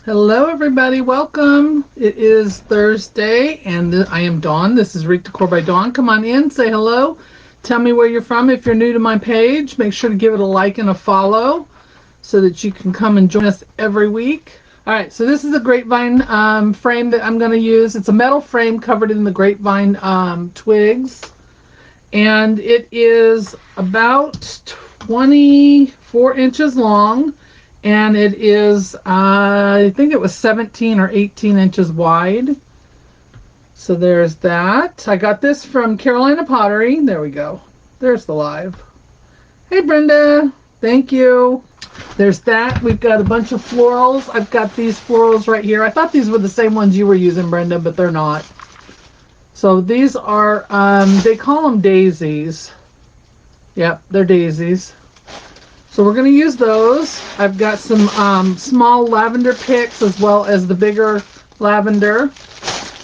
Hello, everybody. Welcome. It is Thursday, and I am Dawn. This is Wreath Decor by Dawn. Come on in, say hello. Tell me where you're from. If you're new to my page, make sure to give it a like and a follow so that you can come and join us every week. All right, so this is a grapevine frame that I'm going to use. It's a metal frame covered in the grapevine twigs, and it is about 24 inches long. And it is, I think it was 17 or 18 inches wide. So there's that. I got this from Carolina Pottery. There we go. There's the live. Hey, Brenda. Thank you. There's that. We've got a bunch of florals. I've got these florals right here. I thought these were the same ones you were using, Brenda, but they're not. So these are, they call them daisies. Yep, they're daisies. So we're going to use those. I've got some small lavender picks as well as the bigger lavender.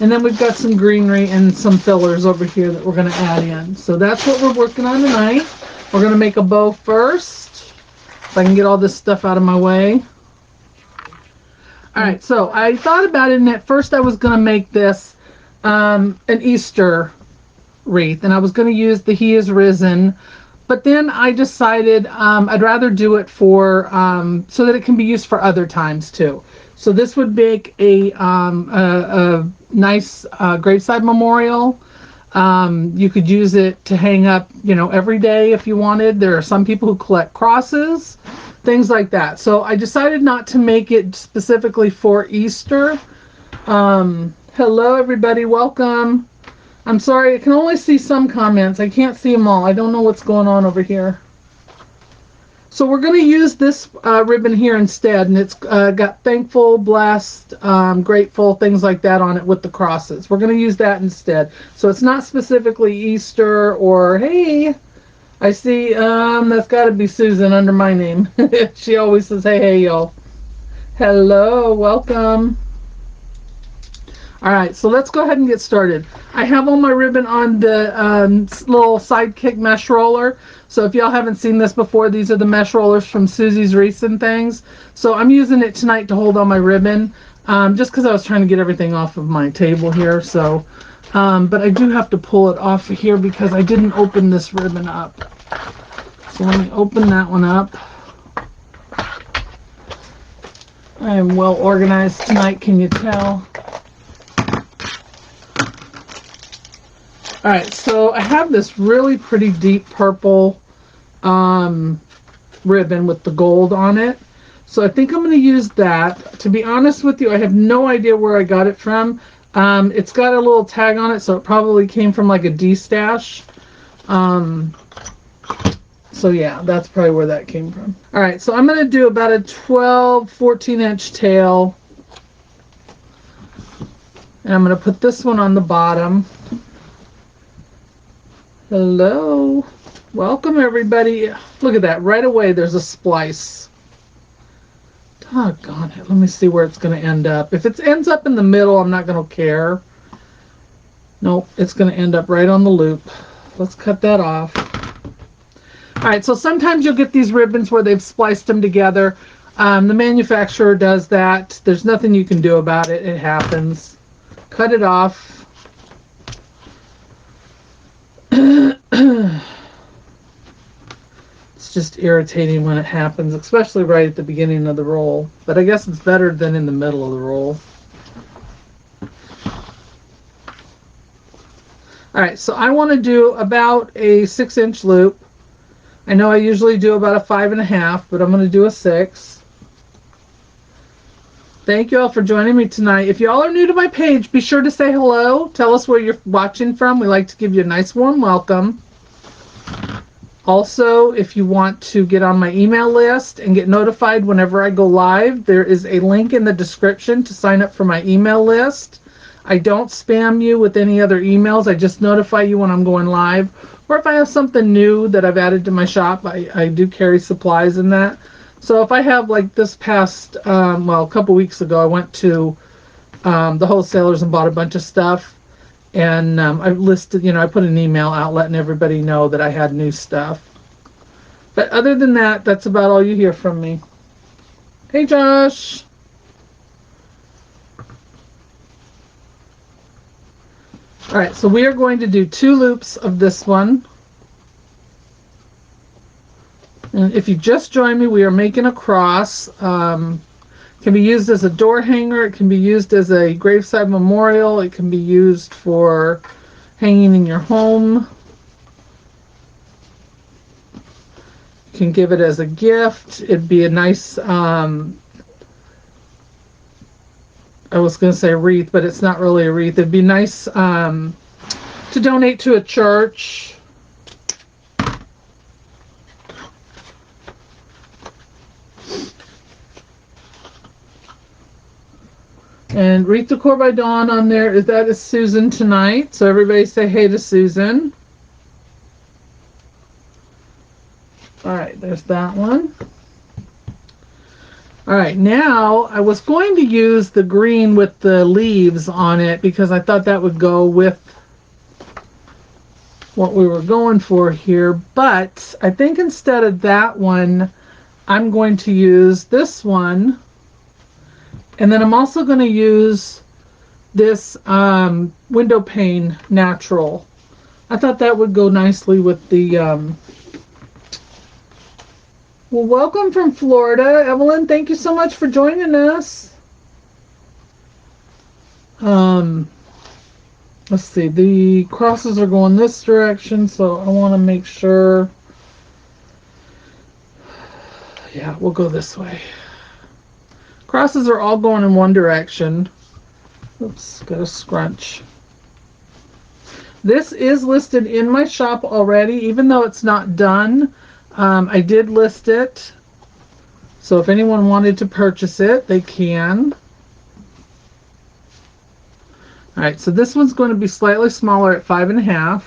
And then we've got some greenery and some fillers over here that we're going to add in. So that's what we're working on tonight. We're going to make a bow first. If I can get all this stuff out of my way. Alright, so I thought about it, and at first I was going to make this an Easter wreath. And I was going to use the He Is Risen. But then I decided I'd rather do it for so that it can be used for other times too. So this would make a nice graveside memorial. You could use it to hang up, every day if you wanted. There are some people who collect crosses, things like that. So I decided not to make it specifically for Easter. Hello, everybody. Welcome. I'm sorry, I can only see some comments. I can't see them all. I don't know what's going on over here. So we're going to use this ribbon here instead, and it's got thankful, blessed, grateful, things like that on it with the crosses. We're going to use that instead. So it's not specifically Easter or, hey, I see, that's got to be Susan under my name. She always says, hey, y'all. Hello, welcome. All right, so let's go ahead and get started. I have all my ribbon on the little Sidekick mesh roller. So if y'all haven't seen this before, these are the mesh rollers from Susie's Recent Things. So I'm using it tonight to hold all my ribbon, just because I was trying to get everything off of my table here. So, but I do have to pull it off of here because I didn't open this ribbon up. So let me open that one up. I am well organized tonight, can you tell? Alright, so I have this really pretty deep purple ribbon with the gold on it. So I think I'm going to use that. To be honest with you, I have no idea where I got it from. It's got a little tag on it, so it probably came from like a D-stash. So yeah, that's probably where that came from. Alright, so I'm going to do about a 14-inch tail. And I'm going to put this one on the bottom. Hello. Welcome, everybody. Look at that. Right away, there's a splice. Doggone it. Let me see where it's going to end up. If it ends up in the middle, I'm not going to care. Nope. It's going to end up right on the loop. Let's cut that off. All right. So sometimes you'll get these ribbons where they've spliced them together. The manufacturer does that. There's nothing you can do about it. It happens. Cut it off. It's just irritating when it happens, especially right at the beginning of the roll. But I guess it's better than in the middle of the roll. Alright, so I want to do about a 6-inch loop. I know I usually do about a 5.5, but I'm going to do a 6. Thank you all for joining me tonight. If y'all are new to my page, be sure to say hello. Tell us where you're watching from. We like to give you a nice warm welcome. Also, if you want to get on my email list and get notified whenever I go live, there is a link in the description to sign up for my email list. I don't spam you with any other emails. I just notify you when I'm going live. Or if I have something new that I've added to my shop, I do carry supplies in that. So if I have, like this past, a couple weeks ago, I went to the wholesalers and bought a bunch of stuff. And I listed, I put an email out letting everybody know that I had new stuff. But other than that, that's about all you hear from me. Hey, Josh. All right, so we are going to do 2 loops of this one. And if you just joined me, we are making a cross. Can be used as a door hanger. It can be used as a graveside memorial. It can be used for hanging in your home. You can give it as a gift. It'd be a nice, I was going to say wreath, but it's not really a wreath. It'd be nice to donate to a church. And Wreath Decor by Dawn on there. That is Susan tonight. So everybody say hey to Susan. All right, there's that one. All right, now I was going to use the green with the leaves on it because I thought that would go with what we were going for here. But I think instead of that one, I'm going to use this one. And then I'm also going to use this window pane natural. I thought that would go nicely with the... Well, welcome from Florida, Evelyn. Thank you so much for joining us. Let's see. The crosses are going this direction, so I want to make sure... Yeah, we'll go this way. Crosses are all going in one direction. Oops, got a scrunch. This is listed in my shop already, even though it's not done. I did list it. So if anyone wanted to purchase it, they can. All right, so this one's going to be slightly smaller at 5.5.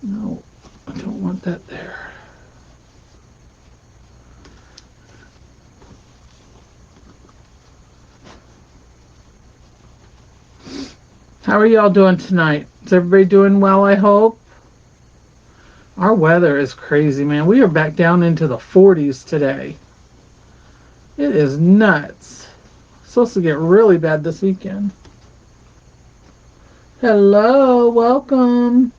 No, I don't want that there. How are y'all doing tonight? Is everybody doing well, I hope? Our weather is crazy, man. We are back down into the 40s today. It is nuts. It's supposed to get really bad this weekend. Hello, welcome.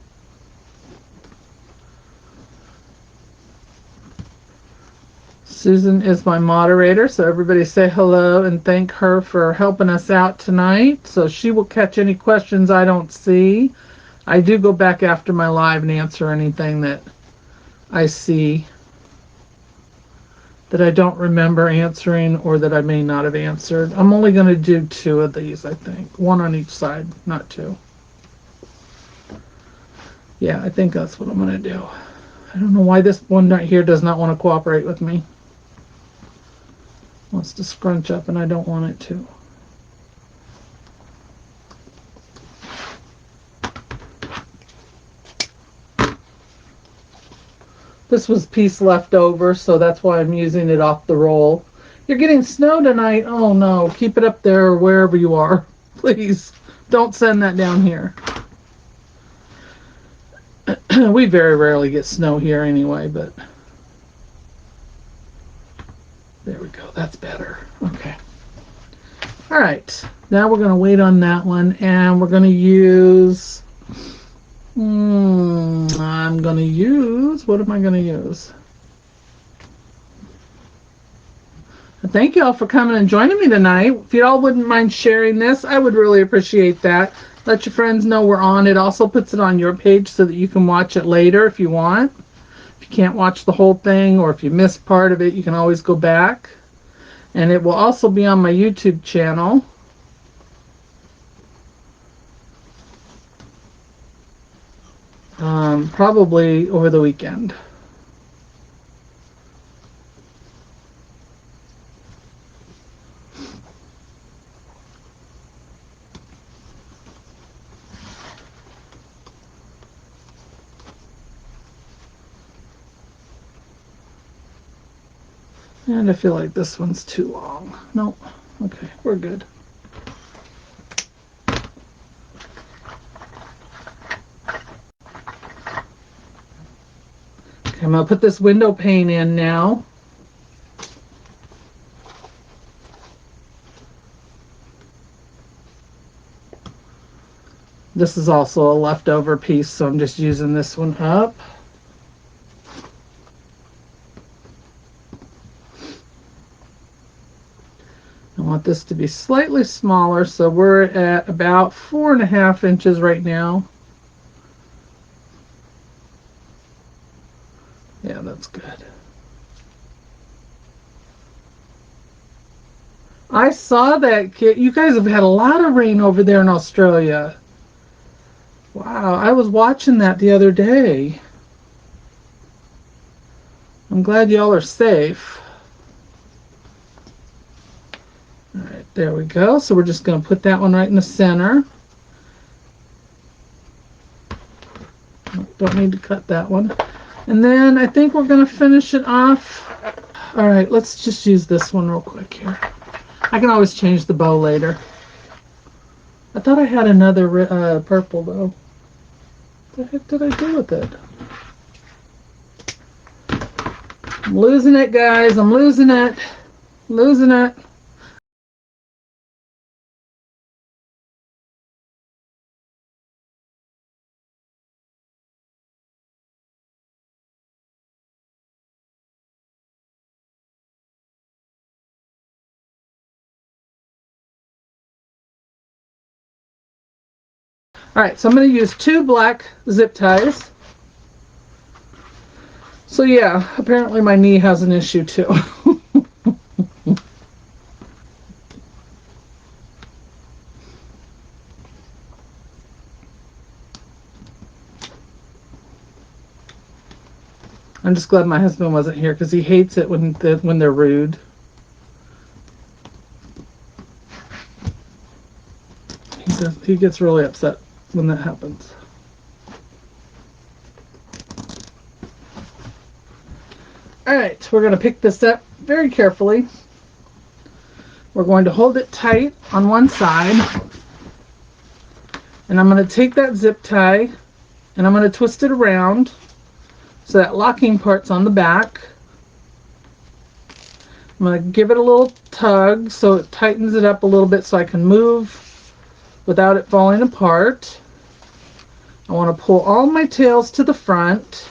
Susan is my moderator, so everybody say hello and thank her for helping us out tonight. So she will catch any questions I don't see. I do go back after my live and answer anything that I see that I don't remember answering or that I may not have answered. I'm only going to do 2 of these, I think. 1 on each side, not 2. Yeah, I think that's what I'm going to do. I don't know why this one right here does not want to cooperate with me. Wants to scrunch up and I don't want it to. This was piece left over, so that's why I'm using it off the roll. You're getting snow tonight. Oh no, keep it up there wherever you are. Please, don't send that down here. We very rarely get snow here anyway, but... There we go, that's better. Okay. All right, now we're going to wait on that one, and we're going to use... I'm going to use... What am I going to use? Thank you all for coming and joining me tonight. If you all wouldn't mind sharing this, I would really appreciate that. Let your friends know we're on. It also puts it on your page so that you can watch it later if you want. If you can't watch the whole thing or if you missed part of it, you can always go back. And it will also be on my YouTube channel. Probably over the weekend. And I feel like this one's too long. Nope. Okay, we're good. Okay, I'm going to put this window pane in now. This is also a leftover piece, so I'm just using this one up. I want this to be slightly smaller, so we're at about 4.5 inches right now. Yeah, that's good. I saw that, kid. You guys have had a lot of rain over there in Australia. Wow, I was watching that the other day. I'm glad y'all are safe. All right, there we go. So we're just going to put that one right in the center. Don't need to cut that one. And then I think we're going to finish it off. All right, let's just use this one real quick here. I can always change the bow later. I thought I had another purple though. What the heck did I do with it? I'm losing it, guys. I'm losing it. Losing it. All right, so I'm going to use 2 black zip ties. So yeah, apparently my knee has an issue too. I'm just glad my husband wasn't here because he hates it when they're rude. He gets really upset when that happens. All right, we're going to pick this up very carefully. We're going to hold it tight on one side. And I'm going to take that zip tie and I'm going to twist it around so that locking part's on the back. I'm going to give it a little tug so it tightens it up a little bit so I can move without it falling apart. I want to pull all my tails to the front.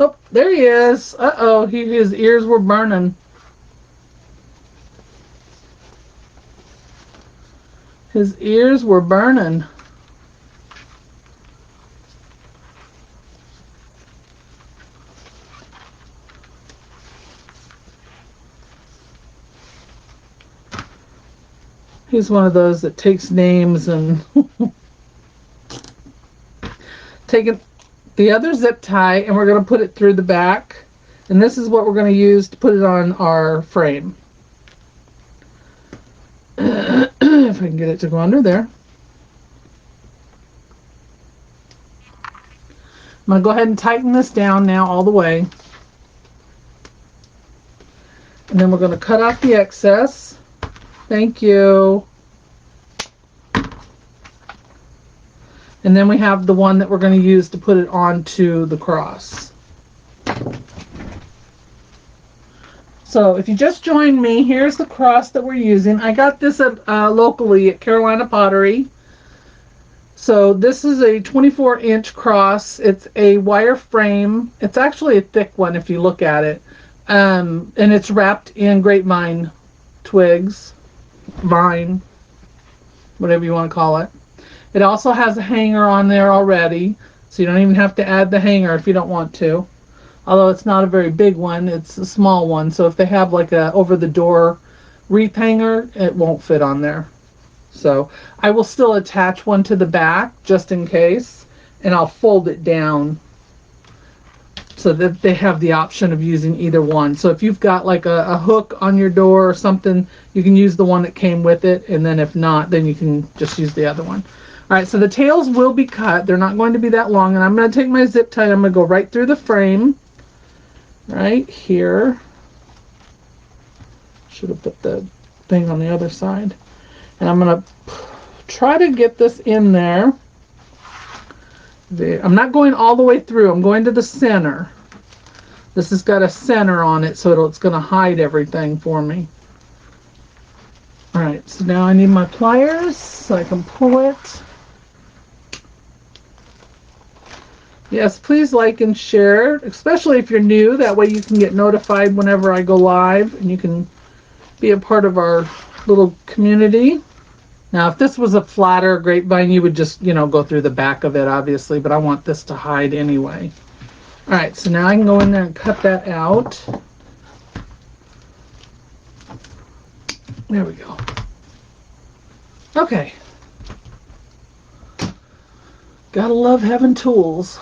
Oh, there he is. Uh-oh, his ears were burning. His ears were burning. He's one of those that takes names and taking the other zip tie and we're going to put it through the back. And this is what we're going to use to put it on our frame. If I can get it to go under there. I'm going to go ahead and tighten this down now all the way. And then we're going to cut off the excess. Thank you. And then we have the one that we're going to use to put it onto the cross. So if you just joined me, here's the cross that we're using. I got this at, locally at Carolina Pottery. So this is a 24-inch cross. It's a wire frame. It's actually a thick one if you look at it. And it's wrapped in grapevine twigs, vine, whatever you want to call it. It also has a hanger on there already, so you don't even have to add the hanger if you don't want to. Although it's not a very big one, it's a small one. So if they have like a over-the-door wreath hanger, it won't fit on there. So I will still attach one to the back just in case, and I'll fold it down so that they have the option of using either one. So if you've got like a hook on your door or something, you can use the one that came with it, and then if not, then you can just use the other one. All right, so the tails will be cut. They're not going to be that long, and I'm going to take my zip tie. I'm going to go right through the frame, right here. Should have put the thing on the other side. And I'm going to try to get this in there. I'm not going all the way through. I'm going to the center. This has got a center on it, so it's going to hide everything for me. All right, so now I need my pliers so I can pull it. Yes, please like and share, especially if you're new. That way you can get notified whenever I go live and you can be a part of our little community. Now, if this was a flatter grapevine, you would just, go through the back of it, obviously, but I want this to hide anyway. All right, so now I can go in there and cut that out. There we go. Okay. Gotta love having tools.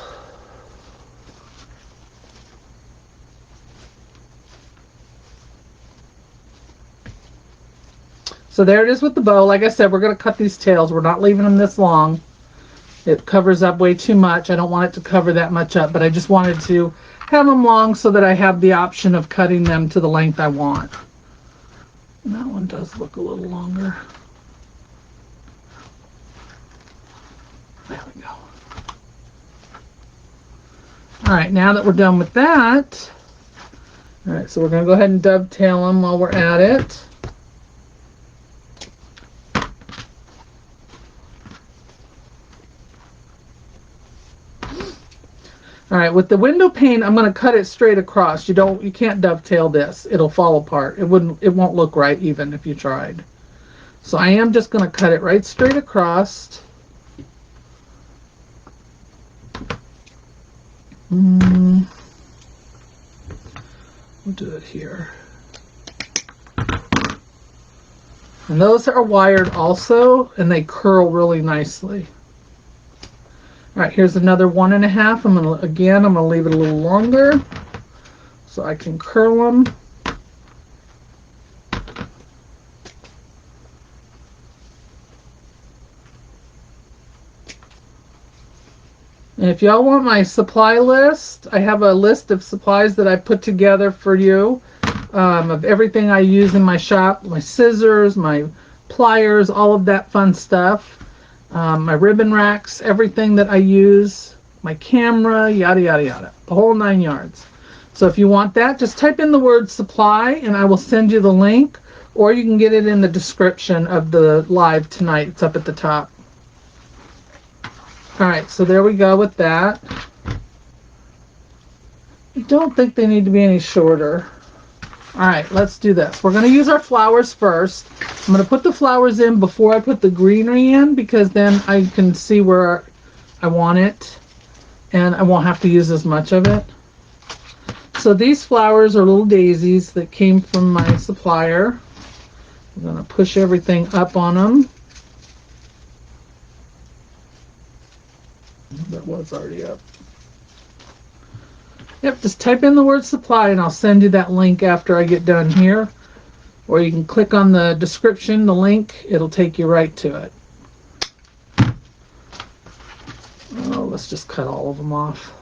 So there it is with the bow. Like I said, we're going to cut these tails. We're not leaving them this long. It covers up way too much. I don't want it to cover that much up, but I just wanted to have them long so that I have the option of cutting them to the length I want. And that one does look a little longer. There we go. All right, now that we're done with that, all right, so we're going to go ahead and dovetail them while we're at it. All right, with the window pane, I'm going to cut it straight across. You can't dovetail this. It'll fall apart. It won't look right even if you tried. So I am just going to cut it right straight across. We'll do it here. And those are wired also, and they curl really nicely. All right, here's another 1.5. I'm gonna leave it a little longer so I can curl them. And if y'all want my supply list, I have a list of supplies that I put together for you, of everything I use in my shop, my scissors, my pliers, all of that fun stuff. My ribbon racks, everything that I use, my camera, yada, yada, yada, the whole 9 yards. So if you want that, just type in the word supply and I will send you the link, or you can get it in the description of the live tonight. It's up at the top. All right, so there we go with that. I don't think they need to be any shorter. All right, let's do this. We're going to use our flowers first. I'm going to put the flowers in before I put the greenery in, because then I can see where I want it and I won't have to use as much of it. So these flowers are little daisies that came from my supplier. I'm going to push everything up on them. That was already up. Yep, just type in the word supply and I'll send you that link after I get done here. Or you can click on the description, the link, it'll take you right to it. Oh, let's just cut all of them off.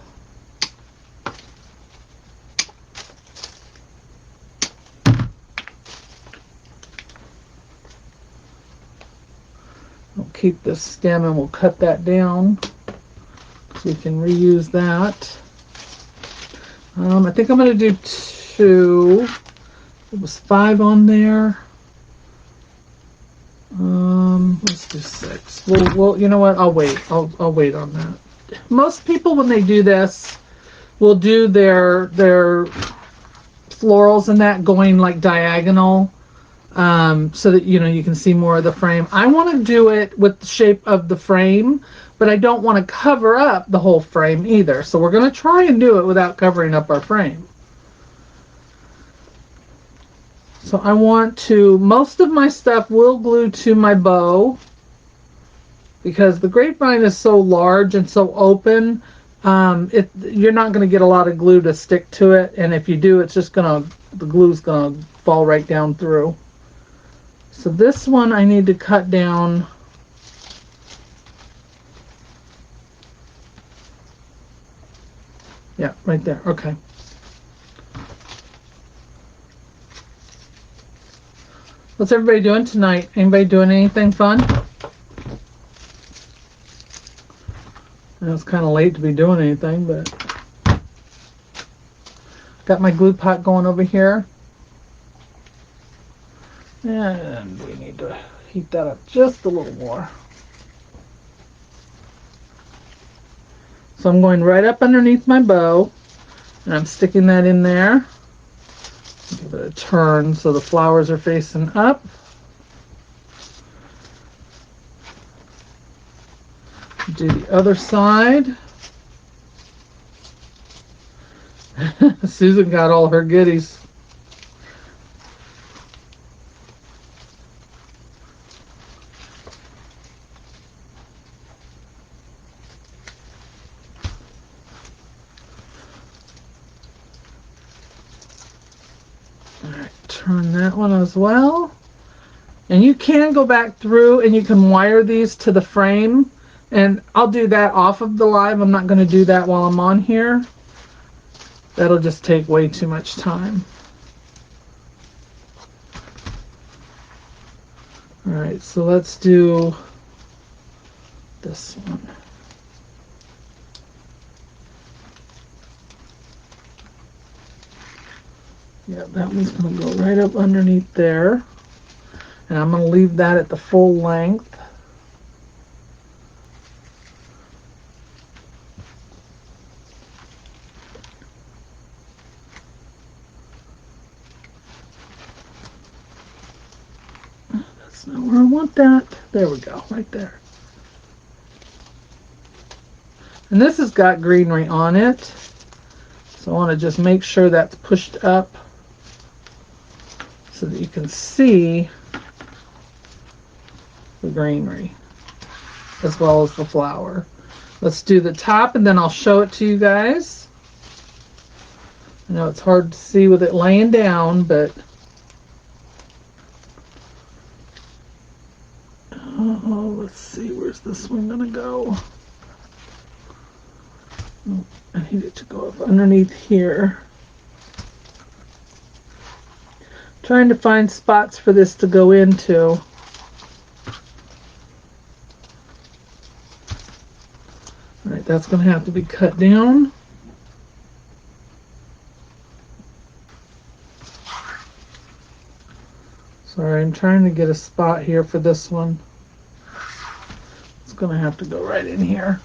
We'll keep this stem and we'll cut that down so we can reuse that. I think I'm going to do 2. It was 5 on there. Let's do 6. Well, you know what? I'll wait. I'll wait on that. Most people, when they do this, will do their florals and that going like diagonal, so that you can see more of the frame. I want to do it with the shape of the frame, but I don't want to cover up the whole frame either. So we're going to try and do it without covering up our frame. So I want to, most of my stuff will glue to my bow because the grapevine is so large and so open. You're not going to get a lot of glue to stick to it. And if you do, the glue's going to fall right down through. So this one I need to cut down. Yeah, right there. Okay. What's everybody doing tonight? Anybody doing anything fun? I know it's kind of late to be doing anything, but got my glue pot going over here. And we need to heat that up just a little more. So I'm going right up underneath my bow, and I'm sticking that in there. Give it a turn so the flowers are facing up. Do the other side. Susan got all her goodies. All right, turn that one as well. And you can go back through and you can wire these to the frame. And I'll do that off of the live. I'm not going to do that while I'm on here. That'll just take way too much time. All right, so let's do this one. Yeah, that one's going to go right up underneath there. And I'm going to leave that at the full length. That's not where I want that. There we go, right there. And this has got greenery on it. So I want to just make sure that's pushed up so that you can see the greenery as well as the flower. Let's do the top and then I'll show it to you guys. I know it's hard to see with it laying down, but oh, let's see, where's this one gonna go? Oh, I need it to go up underneath here. Trying to find spots for this to go into. All right, that's going to have to be cut down. Sorry, I'm trying to get a spot here for this one. It's going to have to go right in here.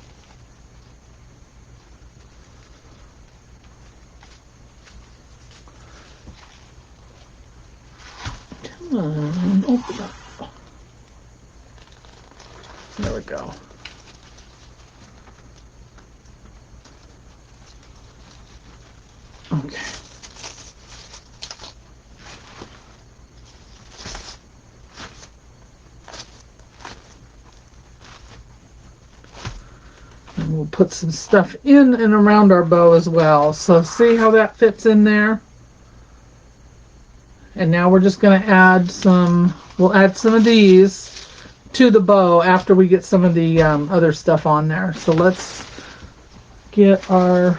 Come on, open up. There we go. Okay. And we'll put some stuff in and around our bow as well. So see how that fits in there? And now we're just going to add some, we'll add some of these to the bow after we get some of the other stuff on there. So let's get our,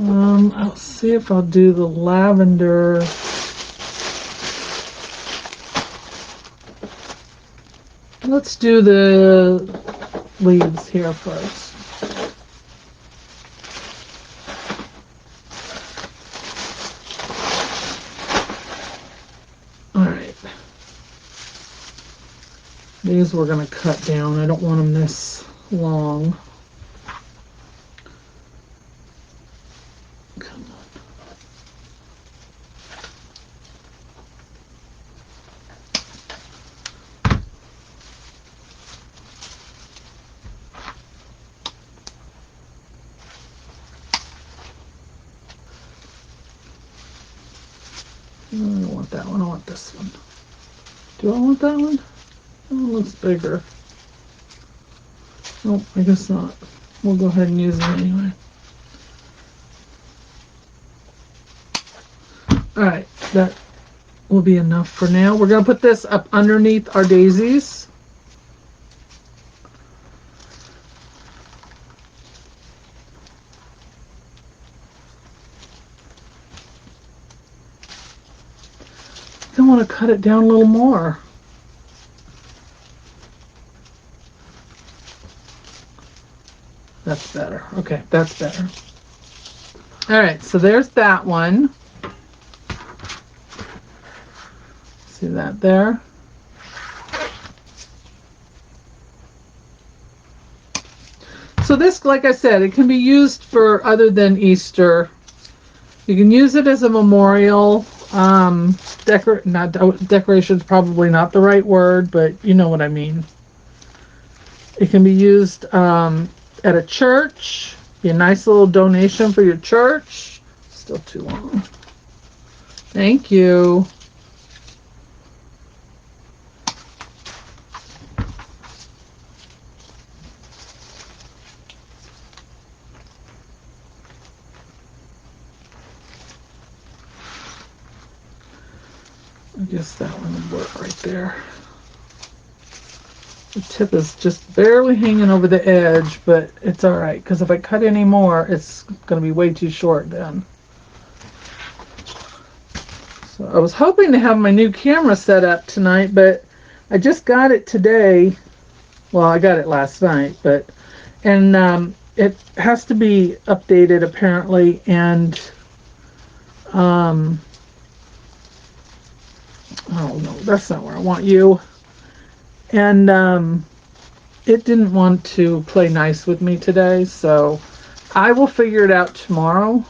I'll see if I'll do the lavender. Let's do the leaves here first. These we're going to cut down. I don't want them this long. Come on. I don't want that one. I want this one. Do I want that one? Oh, it looks bigger. Nope, I guess not. We'll go ahead and use it anyway. Alright, that will be enough for now. We're going to put this up underneath our daisies. I want to cut it down a little more. That's better. Okay, that's better. All right, so there's that one. that there. So this, like I said, it can be used for other than Easter. You can use it as a memorial. Decoration is probably not the right word, but you know what I mean. It can be used at a church. Be a nice little donation for your church. Still too long. Thank you. I guess that one would work right there. The tip is just barely hanging over the edge, but it's all right, because if I cut any more, it's going to be way too short then. So I was hoping to have my new camera set up tonight, but I just got it today. Well, I got it last night, and it has to be updated apparently, and oh no, that's not where I want you. And it didn't want to play nice with me today, so I will figure it out tomorrow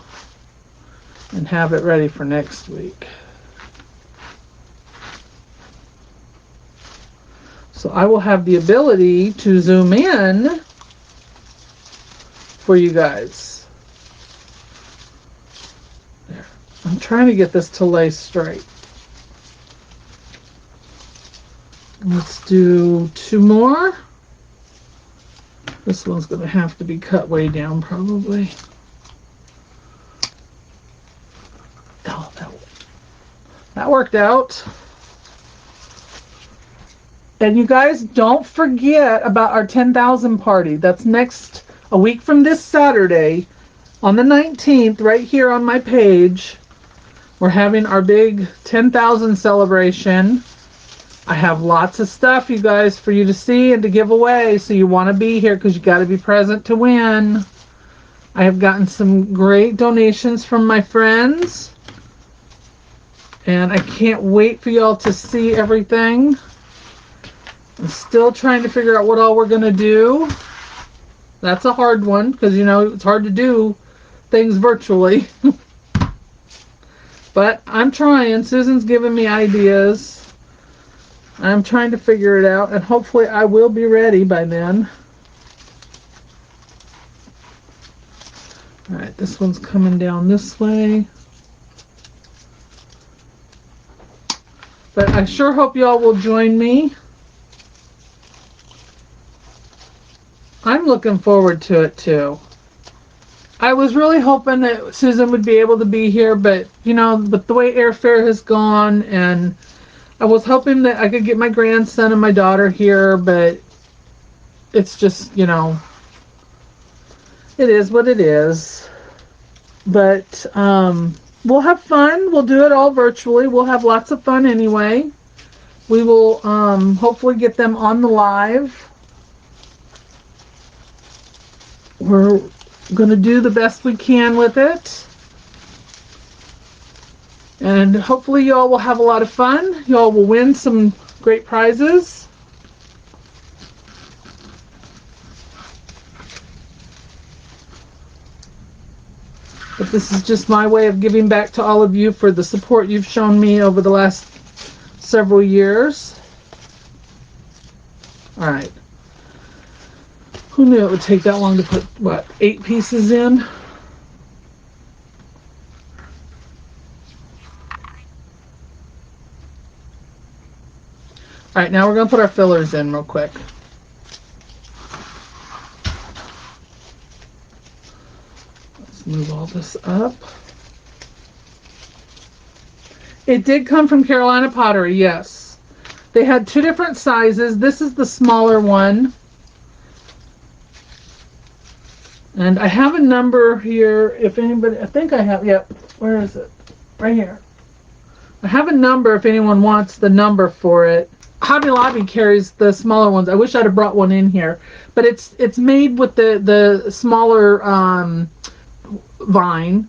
and have it ready for next week. So I will have the ability to zoom in for you guys. There. I'm trying to get this to lay straight. Let's do 2 more. This one's going to have to be cut way down probably. Oh, that worked out. And you guys, don't forget about our 10,000 party. That's a week from this Saturday on the 19th, right here on my page. We're having our big 10,000 celebration. I have lots of stuff, you guys, for you to see and to give away, so you want to be here because you got to be present to win. I have gotten some great donations from my friends, and I can't wait for y'all to see everything. I'm still trying to figure out what all we're going to do. That's a hard one because, you know, it's hard to do things virtually. But I'm trying. Susan's giving me ideas. I'm trying to figure it out, and hopefully I will be ready by then. Alright, this one's coming down this way. But I sure hope y'all will join me. I'm looking forward to it too. I was really hoping that Susan would be able to be here, but you know, with the way airfare has gone, and I was hoping that I could get my grandson and my daughter here, but it's just, you know, it is what it is. But we'll have fun. We'll do it all virtually. We'll have lots of fun anyway. We will hopefully get them on the live. We're going to do the best we can with it. And hopefully y'all will have a lot of fun. Y'all will win some great prizes. But this is just my way of giving back to all of you for the support you've shown me over the last several years. All right. Who knew it would take that long to put, what, 8 pieces in? All right, now we're going to put our fillers in real quick. Let's move all this up. It did come from Carolina Pottery, yes. They had 2 different sizes. This is the smaller one. And I have a number here, if anybody, I think I have, yep, where is it? Right here. I have a number if anyone wants the number for it. Hobby Lobby carries the smaller ones. I wish I'd have brought one in here. But it's made with the smaller vine.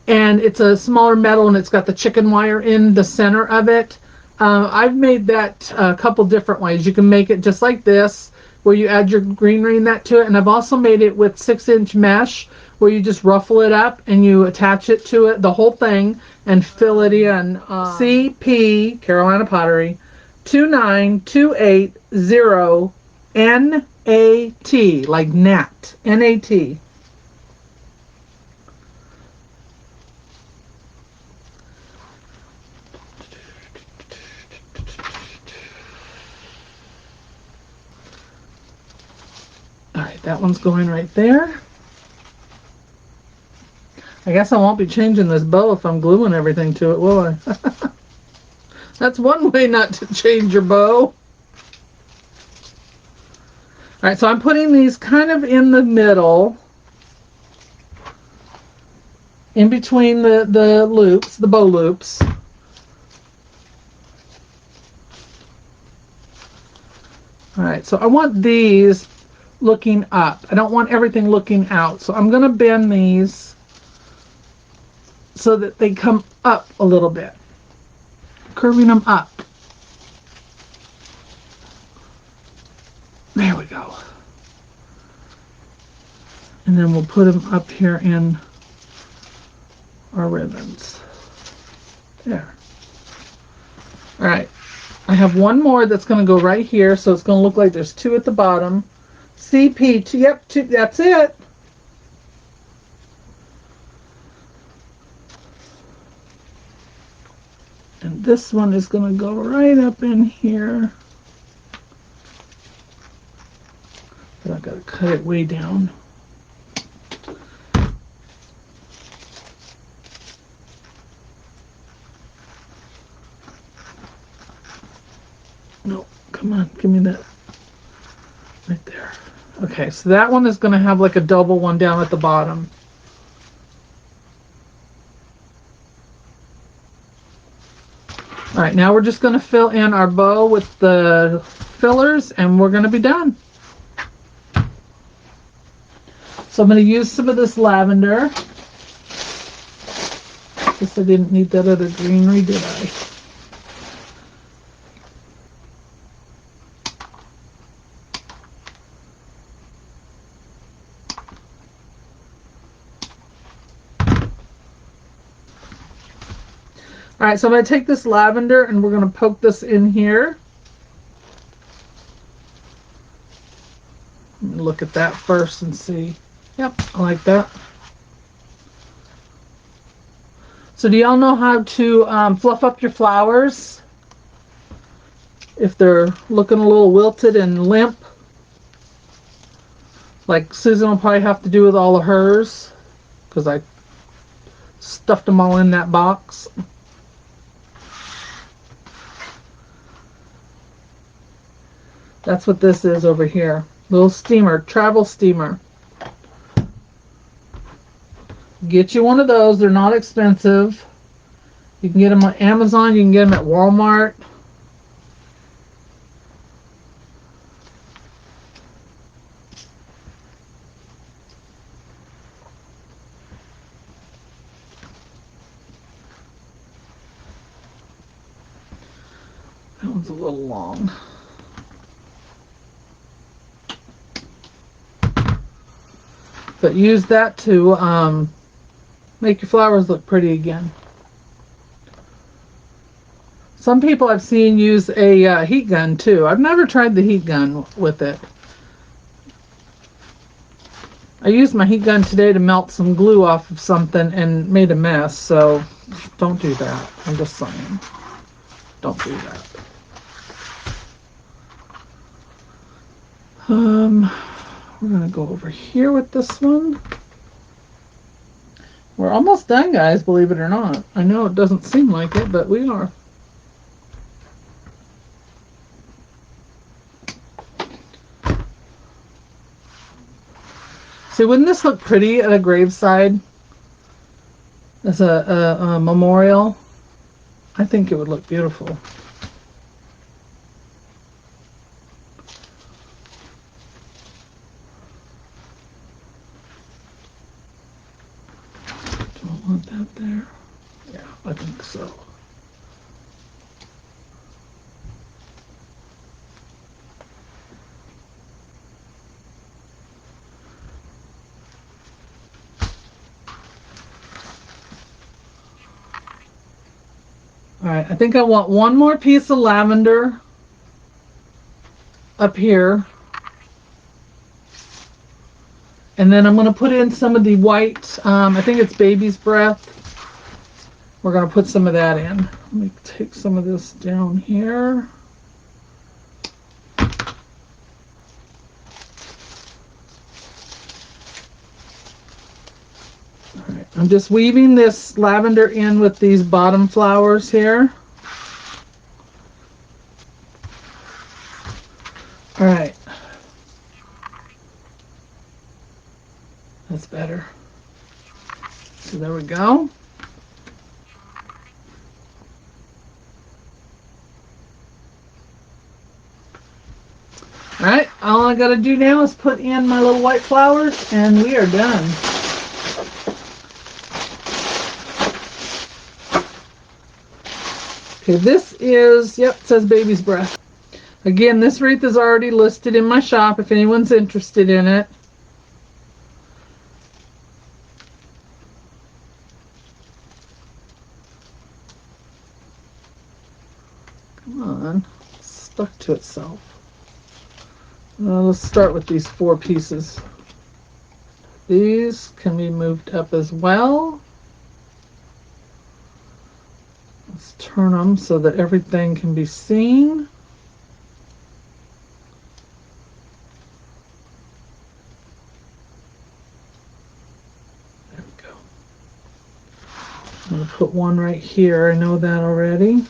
And it's a smaller metal, and it's got the chicken wire in the center of it. I've made that a couple different ways. You can make it just like this, where you add your greenery and that to it. And I've also made it with 6-inch mesh, where you just ruffle it up and you attach it to it, the whole thing, and fill it in. CP, Carolina Pottery, 29280 NAT, like Nat, NAT. All right, that one's going right there. I guess I won't be changing this bow if I'm gluing everything to it, will I? That's one way not to change your bow. All right, so I'm putting these kind of in the middle, in between the loops, the bow loops. All right, so I want these looking up. I don't want everything looking out. So I'm going to bend these so that they come up a little bit, curving them up. There we go. And then we'll put them up here in our ribbons. There. All right. I have one more that's going to go right here, so it's going to look like there's two at the bottom. CP, yep, two, that's it. And this one is going to go right up in here. But I've got to cut it way down. No, come on, give me that. Right there. Okay, so that one is going to have like a double one down at the bottom. All right, now we're just going to fill in our bow with the fillers and we're going to be done. So I'm going to use some of this lavender. Guess I didn't need that other greenery, did I? All right, so I'm going to take this lavender and we're going to poke this in here. Look at that first and see. Yep, I like that. So do y'all know how to fluff up your flowers if they're looking a little wilted and limp? Like Susan will probably have to do with all of hers because I stuffed them all in that box. That's what this is over here. Little steamer, travel steamer. Get you one of those. They're not expensive. You can get them on Amazon. You can get them at Walmart. That one's a little long. But use that to make your flowers look pretty again. Some people I've seen use a heat gun too. I've never tried the heat gun with it. I used my heat gun today to melt some glue off of something and made a mess, so don't do that. I'm just saying. Don't do that. We're going to go over here with this one. We're almost done, guys, believe it or not. I know it doesn't seem like it, but we are. See, wouldn't this look pretty at a graveside? As a memorial? I think it would look beautiful. Want that there? Yeah, I think so. right, I think I want one more piece of lavender up here. And then I'm going to put in some of the white, I think it's baby's breath. We're going to put some of that in. Let me take some of this down here. All right, I'm just weaving this lavender in with these bottom flowers here. All right. That's better. So there we go. All right, all I gotta do now is put in my little white flowers and we are done. Okay, this is, yep, it says baby's breath. Again, this wreath is already listed in my shop if anyone's interested in it. Come on, it's stuck to itself. Let's start with these 4 pieces. These can be moved up as well. Let's turn them so that everything can be seen. There we go. I'm going to put one right here. I know that already.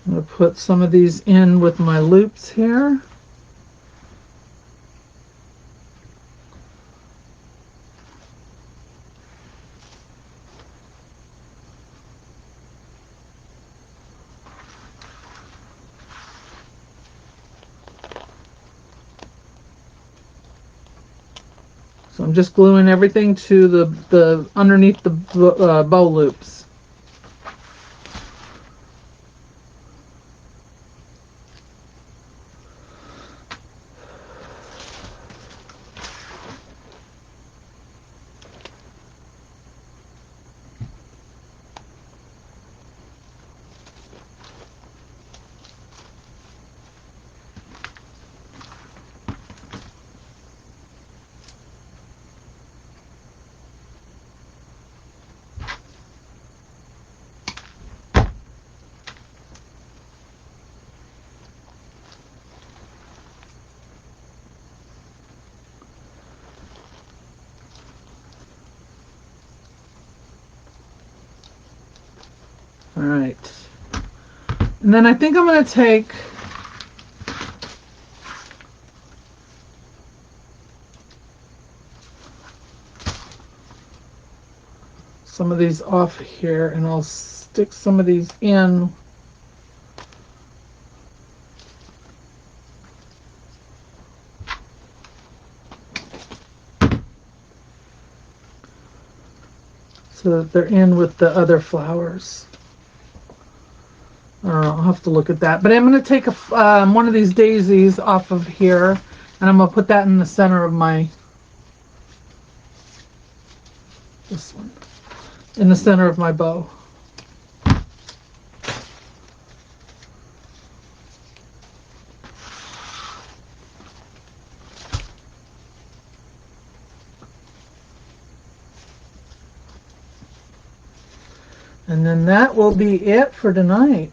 I'm going to put some of these in with my loops here. So I'm just gluing everything to the underneath the bow loops. All right. And then I think I'm going to take some of these off here and I'll stick some of these in. So that they're in with the other flowers. I don't know, I'll have to look at that. But I'm going to take one of these daisies off of here, and I'm going to put that in the center of my, this one, in the center of my bow. And then that will be it for tonight.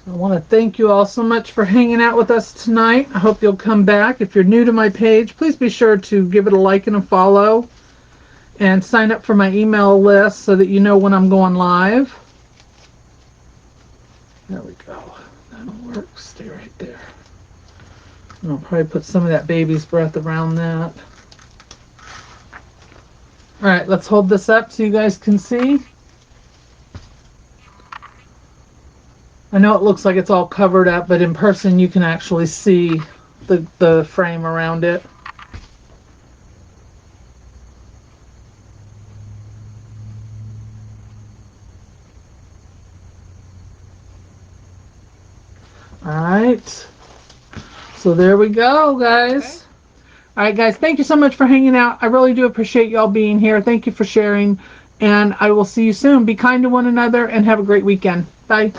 I want to thank you all so much for hanging out with us tonight. I hope you'll come back. If you're new to my page, please be sure to give it a like and a follow. And sign up for my email list so that you know when I'm going live. There we go. That'll work. Stay right there. And I'll probably put some of that baby's breath around that. All right, let's hold this up so you guys can see. I know it looks like it's all covered up, but in person you can actually see the frame around it. All right. So there we go, guys. All right, guys, thank you so much for hanging out. I really do appreciate y'all being here. Thank you for sharing, and I will see you soon. Be kind to one another and have a great weekend. Bye.